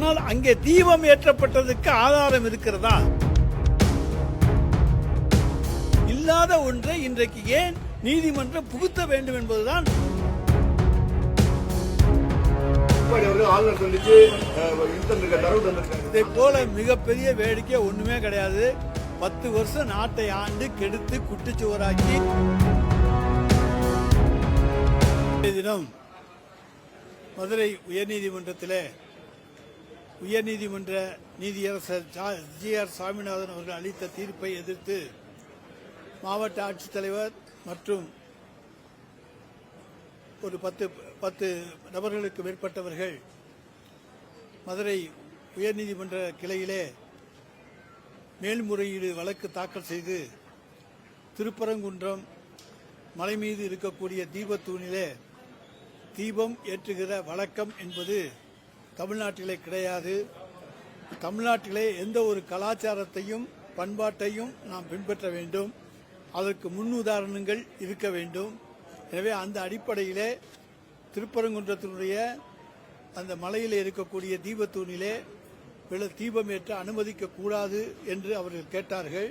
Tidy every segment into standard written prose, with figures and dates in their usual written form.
ஆனால் அங்கே தீபம் ஏற்றப்பட்டதுக்கு ஆதாரம் இருக்கிறதா? இல்லாத ஒன்றை இன்றைக்கு ஏன் நீதிமன்றம் புகுத்த வேண்டும் என்பதுதான். இதை போல மிகப்பெரிய வேடிக்கை ஒண்ணுமே கிடையாது. 10 வருஷம் நாட்டை ஆண்டு கெடுத்து குட்டிச்சுவராக்கி தினம் மதுரை உயர்நீதிமன்றத்திலே உயர்நீதிமன்ற நீதியரசர் ஜி.ஆர். சாமிநாதன் அவர்கள் அளித்த தீர்ப்பை எதிர்த்து மாவட்ட ஆட்சித்தலைவர் மற்றும் ஒரு 10 நபர்களுக்கு மேற்பட்டவர்கள் மதுரை உயர்நீதிமன்ற கிளையிலே மேல்முறையீடு வழக்கு தாக்கல் செய்து திருப்பரங்குன்றம் மலை மீது இருக்கக்கூடிய தீபத்தூணிலே தீபம் ஏற்றுகிற வழக்கம் என்பது தமிழ்நாட்டிலே கிடையாது. தமிழ்நாட்டிலே எந்த ஒரு கலாச்சாரத்தையும் பண்பாட்டையும் நாம் பின்பற்ற வேண்டும். அதற்கு முன்னுதாரணங்கள் இருக்க வேண்டும். எனவே அந்த அடிப்படையிலே திருப்பரங்குன்றத்தினுடைய அந்த மலையிலே இருக்கக்கூடிய தீபத்தூணிலே தீபம் ஏற்ற அனுமதிக்க கூடாது என்று அவர்கள் கேட்டார்கள்.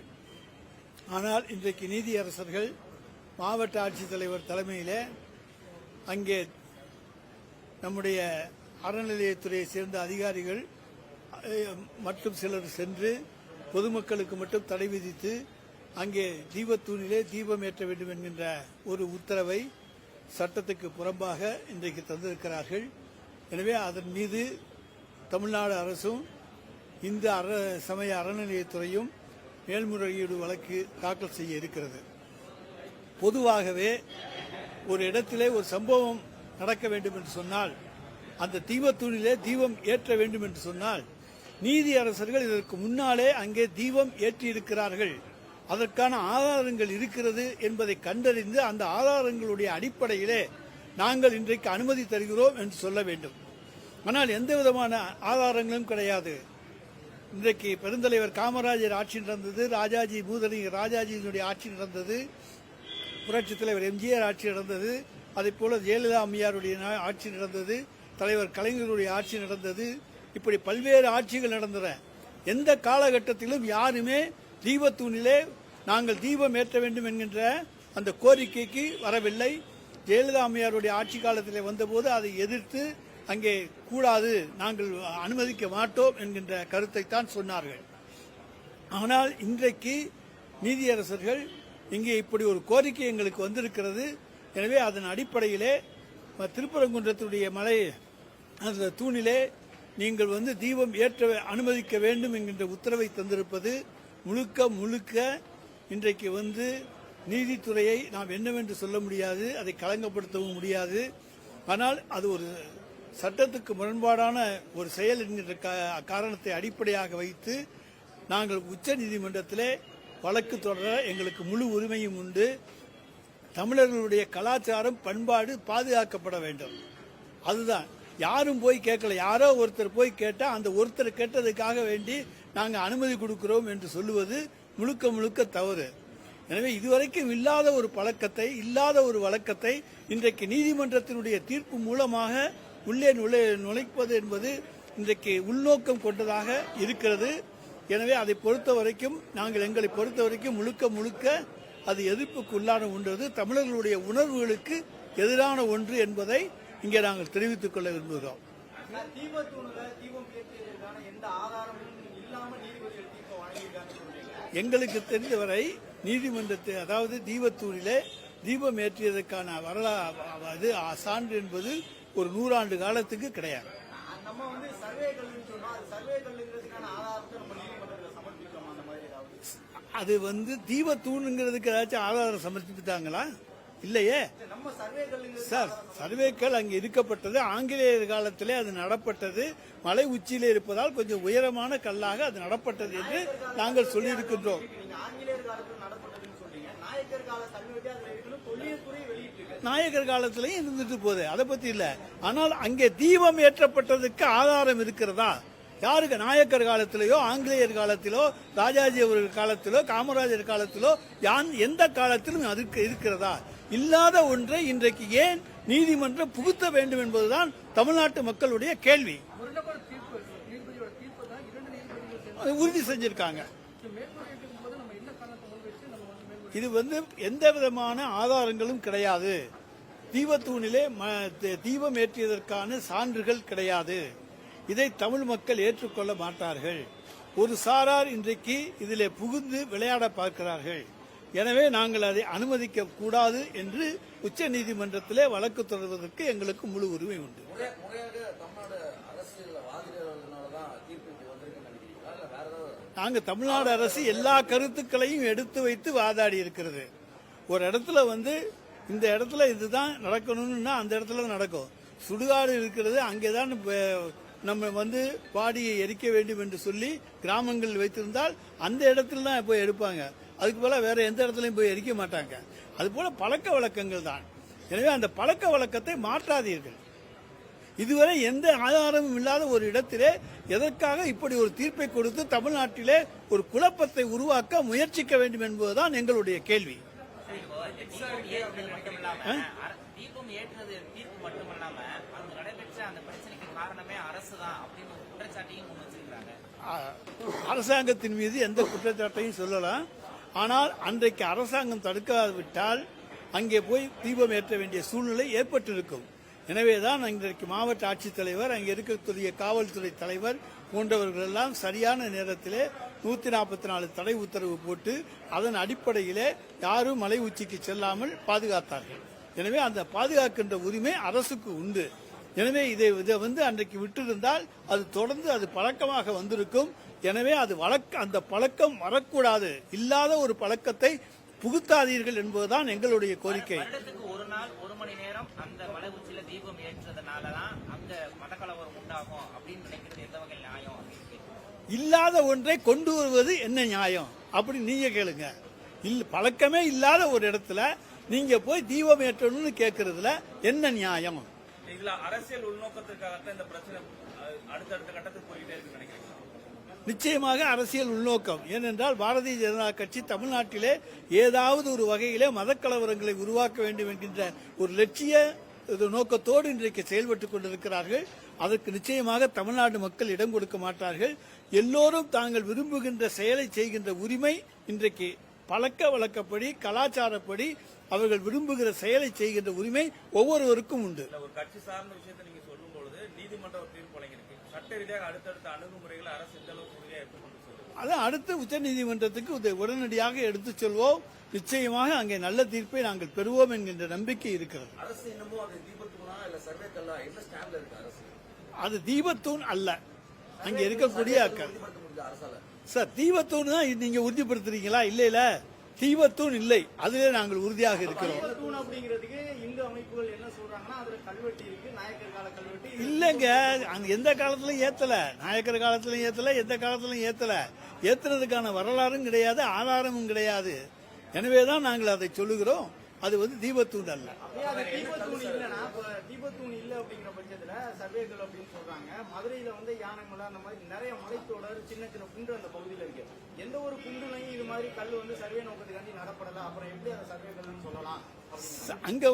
ஆனால் இன்றைக்கு நீதியரசர்கள் மாவட்ட ஆட்சித்தலைவர் தலைமையிலே அங்கே நம்முடைய அறநிலையத்துறையை சேர்ந்த அதிகாரிகள் மற்றும் சிலர் சென்று பொதுமக்களுக்கு மட்டும் தடை விதித்து அங்கே தீபத்தூணிலே தீபம் ஏற்ற வேண்டும் என்கின்ற ஒரு உத்தரவை சட்டத்துக்கு புறம்பாக இன்றைக்கு தந்திருக்கிறார்கள். எனவே அதன் மீது தமிழ்நாடு அரசும் இந்த சமய அறநிலையத்துறையும் மேல்முறையீடு வழக்கு தாக்கல் செய்ய இருக்கிறது. பொதுவாகவே ஒரு இடத்திலே ஒரு சம்பவம் நடக்க வேண்டும் என்று சொன்னால், அந்த தீபத்தூணிலே தீபம் ஏற்ற வேண்டும் என்று சொன்னால், நீதியரசர்கள் இதற்கு முன்னாலே அங்கே தீபம் ஏற்றியிருக்கிறார்கள், அதற்கான ஆதாரங்கள் இருக்கிறது என்பதை கண்டறிந்து அந்த ஆதாரங்களுடைய அடிப்படையிலே நாங்கள் இன்றைக்கு அனுமதி தருகிறோம் என்று சொல்ல வேண்டும். ஆனால் எந்த விதமான ஆதாரங்களும் கிடையாது. இன்றைக்கு பெருந்தலைவர் காமராஜர் ஆட்சி நடந்தது, ராஜாஜியினுடைய ஆட்சி நடந்தது, புரட்சித் தலைவர் எம்ஜிஆர் ஆட்சி நடந்தது, அதே போல ஜெயலலிதா அம்மையாருடைய ஆட்சி நடந்தது, தலைவர் கலைஞருடைய ஆட்சி நடந்தது. இப்படி பல்வேறு ஆட்சிகள் நடந்தன. எந்த காலகட்டத்திலும் யாருமே தீபத்தூணிலே நாங்கள் தீபம் ஏற்ற வேண்டும் என்கின்ற அந்த கோரிக்கைக்கு வரவில்லை. ஜெயலலிதா அம்மையாருடைய ஆட்சி காலத்தில் வந்தபோது அதை எதிர்த்து அங்கே கூடாது, நாங்கள் அனுமதிக்க மாட்டோம் என்கின்ற கருத்தை தான் சொன்னார்கள். ஆனால் இன்றைக்கு நீதியரசர்கள் இங்கே இப்படி ஒரு கோரிக்கை எங்களுக்கு வந்திருக்கிறது, எனவே அதன் அடிப்படையிலே திருப்பரங்குன்றத்துடைய மலை அந்த தூணிலே நீங்கள் தீபம் ஏற்ற அனுமதிக்க வேண்டும் என்கின்ற உத்தரவை தந்திருப்பது முழுக்க இன்றைக்கு நீதித்துறையை நாம் என்னவென்று சொல்ல முடியாது, அதை களங்கப்படுத்தவும் முடியாது. ஆனால் அது ஒரு சட்டத்துக்கு முரண்பாடான ஒரு செயல் என்கின்ற காரணத்தை அடிப்படையாக வைத்து நாங்கள் உச்ச நீதிமன்றத்திலே வழக்கு தொடர எங்களுக்கு முழு உரிமையும் உண்டு. தமிழர்களுடைய கலாச்சாரம் பண்பாடு பாதுகாக்கப்பட வேண்டும். அதுதான். யாரும் போய் கேட்கல. யாரோ ஒருத்தர் போய் கேட்டா அந்த ஒருத்தர் கேட்டதுக்காக வேண்டி நாங்கள் அனுமதி கொடுக்கிறோம் என்று சொல்லுவது முழுக்க தவறு. எனவே இதுவரைக்கும் இல்லாத ஒரு பழக்கத்தை, இல்லாத ஒரு வழக்கத்தை இன்றைக்கு நீதிமன்றத்தினுடைய தீர்ப்பு மூலமாக உள்ளே நுழைப்பது என்பது இன்றைக்கு உள்நோக்கம் கொண்டதாக இருக்கிறது. எனவே அதை பொறுத்த வரைக்கும் நாங்கள் எங்களை பொறுத்த வரைக்கும் முழுக்க அது எதிர்ப்புக்கு உள்ளான ஒன்று, தமிழர்களுடைய உணர்வுகளுக்கு எதிரான ஒன்று என்பதை இங்கே நாங்கள் தெரிவித்துக் கொள்ள விரும்புகிறோம். எங்களுக்கு தெரிந்தவரை நீதிமன்றத்தை, அதாவது தீபத்தூணிலே தீபம் ஏற்றியதற்கான வரலாறு சான்று என்பது ஒரு 100 ஆண்டு காலத்துக்கு கிடையாது. அது தீபத்தூணுங்கிறதுக்கு ஏதாச்சும் ஆதாரம் சமர்ப்பித்தாங்களா? இல்லையே சார். சர்வேக்கள் அங்கே இருக்கப்பட்டது ஆங்கிலேயர் காலத்திலே அது நடப்பட்டது. மலை உச்சியிலே இருப்பதால் கொஞ்சம் உயரமான கல்லாக அது நடப்பட்டது என்று நாங்கள் சொல்லியிருக்கின்றோம். நாயக்கர் காலத்திலையும் இருந்துட்டு போகுது, அதை பத்தி இல்ல. ஆனால் அங்கே தீபம் ஏற்றப்பட்டதுக்கு ஆதாரம் இருக்கிறதா? யாருக்கு? நாயக்கர் காலத்திலேயோ ஆங்கிலேயர் காலத்திலோ ராஜாஜி அவர்கள் காலத்திலோ காமராஜர் காலத்திலோ எந்த காலத்திலும் அதுக்கு இருக்கிறதா? இல்லாத ஒன்றை இன்றைக்கு ஏன் நீதிமன்றம் புகுத்த வேண்டும் என்பதுதான் தமிழ்நாட்டு மக்களுடைய கேள்வி. அதை உறுதி செஞ்சிருக்காங்க. இது எந்த விதமான ஆதாரங்களும் கிடையாது. தீபத்தூணிலே தீபம் ஏற்றியதற்கான சான்றுகள் கிடையாது. இதை தமிழ் மக்கள் ஏற்றுக்கொள்ள மாட்டார்கள். ஒரு சாரார் இன்றைக்கு இதிலே புகுந்து விளையாட பார்க்கிறார்கள். எனவே நாங்கள் அதை அனுமதிக்க கூடாது என்று உச்ச நீதிமன்றத்திலே வழக்கு தொடர்வதற்கு எங்களுக்கு முழு உரிமை உண்டு. நாங்கள் தமிழ்நாடு அரசு எல்லா கருத்துக்களையும் எடுத்து வைத்து வாதாடி இருக்கிறது. ஒரு இடத்துல இந்த இடத்துல இதுதான் நடக்கணும்னா அந்த இடத்துல நடக்கும். சுடுகாடு இருக்கிறது, அங்கேதான் நம்ம பாடியை எரிக்க வேண்டும் என்று சொல்லி கிராமங்கள் வைத்திருந்தால் அந்த இடத்துல தான் போய் எடுப்பாங்க. அதுக்கு போல வேற எந்த இடத்துலையும் போய் எரிக்க மாட்டாங்க. அது போல பழக்க வழக்கங்கள் தான். எனவே அந்த பழக்க வழக்கத்தை மாற்றாதீர்கள். இதுவரை எந்த ஆதாரமும் இல்லாத ஒரு இடத்திலே எதற்காக இப்படி ஒரு தீர்ப்பை கொடுத்து தமிழ்நாட்டிலே ஒரு குழப்பத்தை உருவாக்க முயற்சிக்க வேண்டும் என்பதுதான் எங்களுடைய கேள்வி. அரசாங்கத்தின் மீது எந்த குற்றச்சாட்டையும் சொல்லலாம். ஆனால் அன்றைக்கு அரசாங்கம் தடுக்காவிட்டால் அங்கே போய் தீபம் ஏற்ற வேண்டிய சூழ்நிலை ஏற்பட்டிருக்கும். எனவேதான் இன்றைக்கு மாவட்ட ஆட்சித்தலைவர், அங்கே இருக்கக்கூடிய காவல்துறை தலைவர் போன்றவர்கள் எல்லாம் சரியான நேரத்திலே 144 தடை உத்தரவு போட்டு அதன் அடிப்படையிலே யாரும் மலை உச்சிக்கு செல்லாமல் பாதுகாத்தார்கள். எனவே அந்த பாதுகாக்கின்ற உரிமை அரசுக்கு உண்டு. எனவே இதை அன்றைக்கு விட்டிருந்தால் அது தொடர்ந்து அது பழக்கமாக வந்திருக்கும். எனவே அது அந்த பழக்கம் வரக்கூடாது. இல்லாத ஒரு பழக்கத்தை புகுத்தாதீர்கள் என்பதுதான் எங்களுடைய கோரிக்கை. ஒரு நாள் 1 மணி நேரம் அந்த மலை உச்சியில தீபம் ஏற்றதனாலதான் அந்த மதக்கலவரம் உண்டாகும் அப்படின்னு நினைக்கிறது எந்த வகை நியாயம்? இல்லாத ஒன்றை கொண்டு வருவது என்ன நியாயம் அப்படி நீங்க கேளுங்க. பழக்கமே இல்லாத ஒரு இடத்துல நீங்க போய் தீபம் ஏற்றணும்னு கேட்கறதுல என்ன நியாயம்? இதுல அரசியல் உள்நோக்கத்திற்காகத்தான் இந்த பிரச்சனை அடுத்தடுத்த கட்டத்துக்கு போயிட்டே இருக்கு நினைக்கிறேன். நிச்சயமாக அரசியல் உள்நோக்கம். ஏனென்றால் பாரதிய ஜனதா கட்சி தமிழ்நாட்டிலே ஏதாவது ஒரு வகையிலே மதக்கலவரங்களை உருவாக்க வேண்டும் என்கின்ற ஒரு லட்சிய நோக்கத்தோடு இன்றைக்கு செயல்பட்டுக் கொண்டிருக்கிறார்கள். அதற்கு நிச்சயமாக தமிழ்நாடு மக்கள் இடம் கொடுக்க மாட்டார்கள். எல்லோரும் தாங்கள் விரும்புகின்ற செயலை செய்கின்ற உரிமை இன்றைக்கு பழக்க வழக்கப்படி கலாச்சாரப்படி அவர்கள் விரும்புகிற செயலை செய்கின்ற உரிமை ஒவ்வொருவருக்கும் உண்டு. ஒரு கட்சி சார்ந்த விஷயத்தை நீங்க சொல்லும் பொழுது நீதிமன்ற தீர்ப்பு வழங்கியிருக்கு. சட்ட ரீதியாக அடுத்தடுத்த அணுகுமுறைகளை அரசு எந்த அளவுக்கு உறுதியாக எடுத்துக்கொண்டு அதான் அடுத்து உச்சநீதிமன்றத்துக்கு உடனடியாக எடுத்துச் செல்வோம். நிச்சயமாக அங்கே நல்ல தீர்ப்பை நாங்கள் பெறுவோம் என்கின்ற நம்பிக்கை இருக்கிறது. அரசு இன்னமும் அது தீபத்தூணா இல்ல சர்வேக்கல்லா என்ன ஸ்டாண்ட்ல இருக்கு அரசு? அது தீபத்தூண் அல்ல. அங்க இருக்கக்கூடிய சார் தீபத்தூண் தான் நீங்க உறுதிப்படுத்துறீங்களா? இல்ல தீபத்தூண் இல்லை, அதிலே நாங்கள் உறுதியாக இருக்கிறோம். இல்லங்க, எந்த காலத்திலும் ஏத்தல, நாயக்கர் காலத்திலும் ஏத்தல, எந்த காலத்திலும் ஏத்தல. ஏத்துறதுக்கான வரலாறும் கிடையாது, ஆதாரமும் கிடையாது. எனவேதான் நாங்கள் அதை சொல்லுகிறோம். அது தீபத்தூண் அல்ல. தீபத்தூண் இல்ல அப்படிங்கிற பட்சத்துல சர்வேக்கள் அப்படின்னு சொல்றாங்க. மதுரையில யானைமலை அந்த மாதிரி நிறைய மலைத்தொடர் சின்ன சின்ன குண்டு அந்த பகுதியில இருக்கு. எந்த ஒரு குண்டுலையும் இது மாதிரி கல் சர்வே நோக்கத்துக்காண்டி நடப்படல. அப்புறம் எப்படி அந்த சர்வேக்கள்னு சொல்லலாம்? அங்க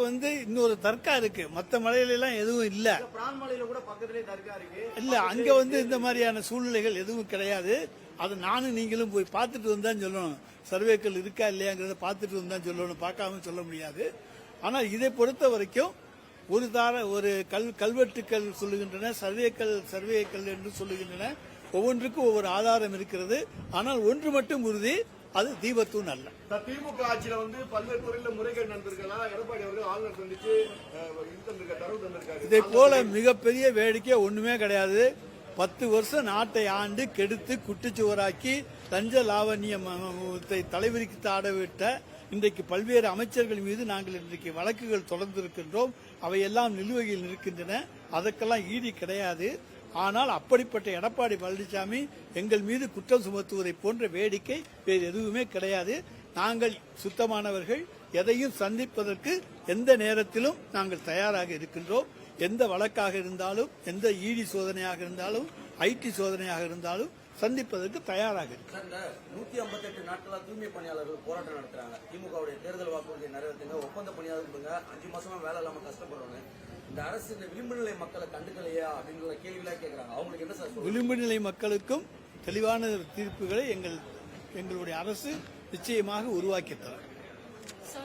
இன்னொரு தர்கா இருக்கு. மத்த மலையில எல்லாம் எதுவும் இல்ல. பிரான்மலையில கூட பக்கத்திலே தர்கா இருக்கு. இல்ல, அங்க இந்த மாதிரியான சூழ்நிலைகள் எதுவும் கிடையாது. அது நானும் நீங்களும் போய் பார்த்துட்டு வந்தான் சொல்லணும். சர்வேக்கள் இருக்கா இல்லையாங்கிறத பார்த்துட்டு வந்தான் சொல்லணும், பார்க்காம சொல்ல முடியாது. ஆனால் இதை பொறுத்த வரைக்கும் ஒரு கல்வெட்டுக்கள் சொல்லுகின்றன, சர்வேக்கள் என்று சொல்லுகின்றன. ஒவ்வொன்றுக்கும் ஒவ்வொரு ஆதாரம் இருக்கிறது. ஆனால் ஒன்று மட்டும் உறுதி, அது தீபத்தூண் அல்ல. திமுக ஆட்சியில பல்வேறு துறையில முறைகேடு நடந்திருக்கலாம். எடப்பாடி அவர்கள் ஆளுநர் சந்திச்சு தரவு தந்திருக்காரு. இதை போல மிகப்பெரிய வேடிக்கை ஒண்ணுமே கிடையாது. 10 வருஷம் நாட்டை ஆண்டு கெடுத்து குட்டிச்சுவராக்கி லஞ்ச லாவண்யத்தை தலைவிரித்து ஆடவிட்ட இன்றைக்கு பல்வேறு அமைச்சர்கள் மீது நாங்கள் இன்றைக்கு வழக்குகள் தொடர்ந்திருக்கின்றோம். அவையெல்லாம் நிலுவையில் இருக்கின்றன. அதற்கெல்லாம் ஈடு கிடையாது. ஆனால் அப்படிப்பட்ட எடப்பாடி பழனிசாமி எங்கள் மீது குற்றம் சுமத்துவதை போன்ற வேடிக்கை வேறு எதுவுமே கிடையாது. நாங்கள் சுத்தமானவர்கள். எதையும் சந்திப்பதற்கு எந்த நேரத்திலும் நாங்கள் தயாராக இருக்கின்றோம். எந்த வழக்காக இருந்தாலும், எந்த ஈடி சோதனையாக இருந்தாலும், ஐடி சோதனையாக இருந்தாலும் சந்திப்பதற்கு தயாராக இருக்கு. 158 நாட்களா தூய்மை பணியாளர்கள் போராட்டம் நடத்துறாங்க. திமுகவுடைய தேர்தல் வாக்குறுதியை நிறைவேற்றுங்க, ஒப்பந்த பணியாளர்களுங்க 5 மாசமா வேலை இல்லாம கஷ்டப்படுறோன்னு இந்த அரசு இந்த விளிம்பு நிலை மக்களை கண்டுக்கலையா அப்படிங்கிற கேள்வியெல்லாம் கேட்கறாங்க. அவங்களுக்கு என்ன சார்? விளிம்பு நிலை மக்களுக்கும் தெளிவான தீர்ப்புகளை எங்களுடைய அரசு நிச்சயமாக உருவாக்கி தரும்.